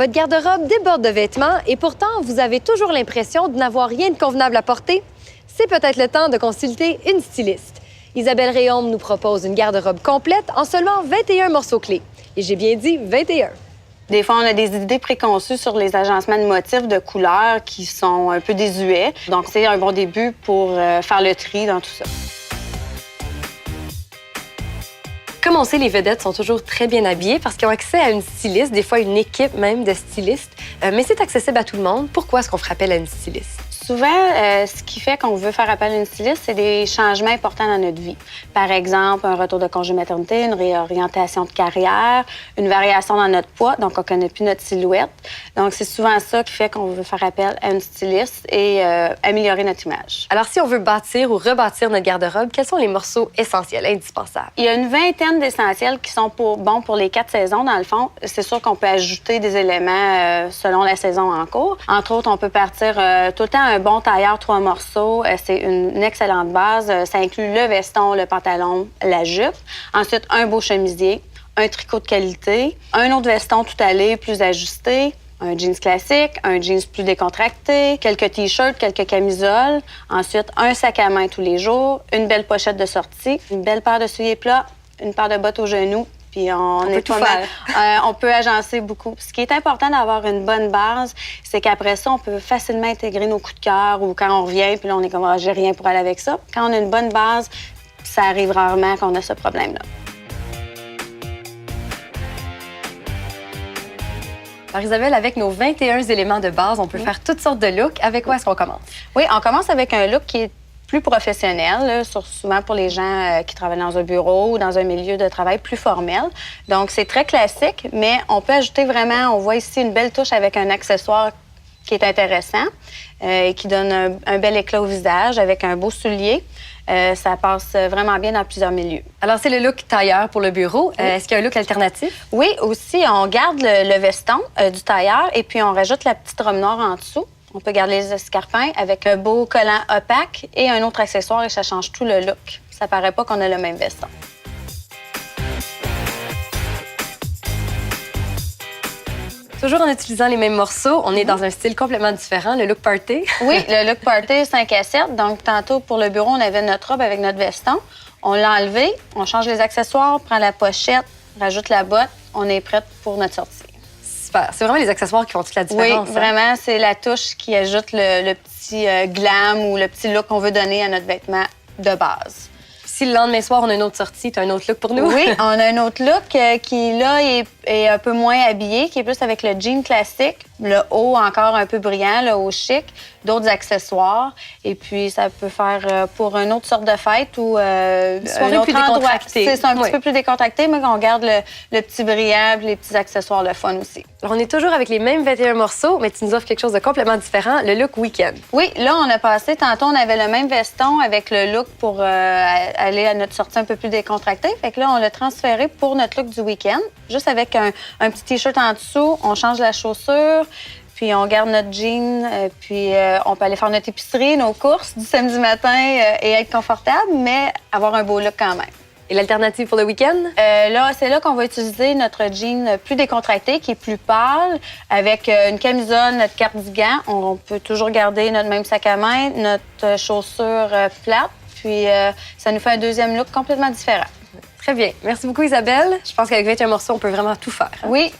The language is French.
Votre garde-robe déborde de vêtements et pourtant, vous avez toujours l'impression de n'avoir rien de convenable à porter? C'est peut-être le temps de consulter une styliste. Isabelle Réaume nous propose une garde-robe complète en seulement 21 morceaux clés. Et j'ai bien dit 21. Des fois, on a des idées préconçues sur les agencements de motifs, de couleurs qui sont un peu désuets. Donc, c'est un bon début pour faire le tri dans tout ça. Comme on sait, les vedettes sont toujours très bien habillées parce qu'ils ont accès à une styliste, des fois une équipe même de stylistes. Mais c'est accessible à tout le monde. Pourquoi est-ce qu'on ferait appel à une styliste? Souvent, ce qui fait qu'on veut faire appel à une styliste, c'est des changements importants dans notre vie. Par exemple, un retour de congé maternité, une réorientation de carrière, une variation dans notre poids, donc on ne connaît plus notre silhouette. Donc, c'est souvent ça qui fait qu'on veut faire appel à une styliste et améliorer notre image. Alors, si on veut bâtir ou rebâtir notre garde-robe, quels sont les morceaux essentiels, indispensables? Il y a une vingtaine d'essentiels qui sont bons pour les 4 saisons, dans le fond. C'est sûr qu'on peut ajouter des éléments selon la saison en cours. Entre autres, on peut partir tout le temps un bon tailleur, 3 morceaux. C'est une excellente base. Ça inclut le veston, le pantalon, la jupe. Ensuite, un beau chemisier, un tricot de qualité, un autre veston tout allé, plus ajusté, un jeans classique, un jeans plus décontracté, quelques t-shirts, quelques camisoles. Ensuite, un sac à main tous les jours, une belle pochette de sortie, une belle paire de souliers plats, une paire de bottes aux genoux. Puis on est tout pas mal. On peut agencer beaucoup. Ce qui est important d'avoir une bonne base, c'est qu'après ça, on peut facilement intégrer nos coups de cœur ou quand on revient, puis là, on est comme, j'ai rien pour aller avec ça. Quand on a une bonne base, ça arrive rarement qu'on a ce problème-là. Alors, Isabelle, avec nos 21 éléments de base, on peut faire toutes sortes de looks. Avec quoi est-ce qu'on commence? Oui, on commence avec un look qui est plus professionnel, là, souvent pour les gens qui travaillent dans un bureau ou dans un milieu de travail plus formel. Donc, c'est très classique, mais on peut ajouter vraiment, on voit ici une belle touche avec un accessoire qui est intéressant et qui donne un bel éclat au visage avec un beau soulier. Ça passe vraiment bien dans plusieurs milieux. Alors, c'est le look tailleur pour le bureau. Oui. Est-ce qu'il y a un look alternatif? Oui, aussi, on garde le veston du tailleur et puis on rajoute la petite robe noire en dessous. On peut garder les escarpins avec un beau collant opaque et un autre accessoire et ça change tout le look. Ça paraît pas qu'on a le même veston. Toujours en utilisant les mêmes morceaux, on est dans un style complètement différent, le look party. Oui, le look party 5 à 7. Donc, tantôt, pour le bureau, on avait notre robe avec notre veston. On l'a enlevé, on change les accessoires, prend la pochette, rajoute la botte. On est prête pour notre sortie. Super. C'est vraiment les accessoires qui font toute la différence. Oui, vraiment, c'est la touche qui ajoute le petit glam ou le petit look qu'on veut donner à notre vêtement de base. Si le lendemain soir, on a une autre sortie, tu as un autre look pour nous? Oui, on a un autre look qui, là, est un peu moins habillé, qui est plus avec le jean classique, le haut encore un peu brillant, le haut chic, d'autres accessoires. Et puis, ça peut faire pour une autre sorte de fête ou une soirée un plus autre endroit. décontractée. C'est un petit peu plus décontracté, mais qu'on garde le petit brillant, les petits accessoires, le fun aussi. Alors, on est toujours avec les mêmes 21 morceaux, mais tu nous offres quelque chose de complètement différent, le look week-end. Oui, là, on a passé, tantôt, on avait le même veston avec le look pour aller à notre sortie un peu plus décontractée. Fait que là, on l'a transféré pour notre look du week-end, juste avec un petit T-shirt en dessous. On change la chaussure, puis on garde notre jean, puis on peut aller faire notre épicerie, nos courses du samedi matin et être confortable, mais avoir un beau look quand même. Et l'alternative pour le week-end? Là, c'est là qu'on va utiliser notre jean plus décontracté, qui est plus pâle, avec une camisole, notre cardigan. On peut toujours garder notre même sac à main, notre chaussure plate, puis ça nous fait un deuxième look complètement différent. Très bien. Merci beaucoup, Isabelle. Je pense qu'avec 21 morceaux, on peut vraiment tout faire. Oui.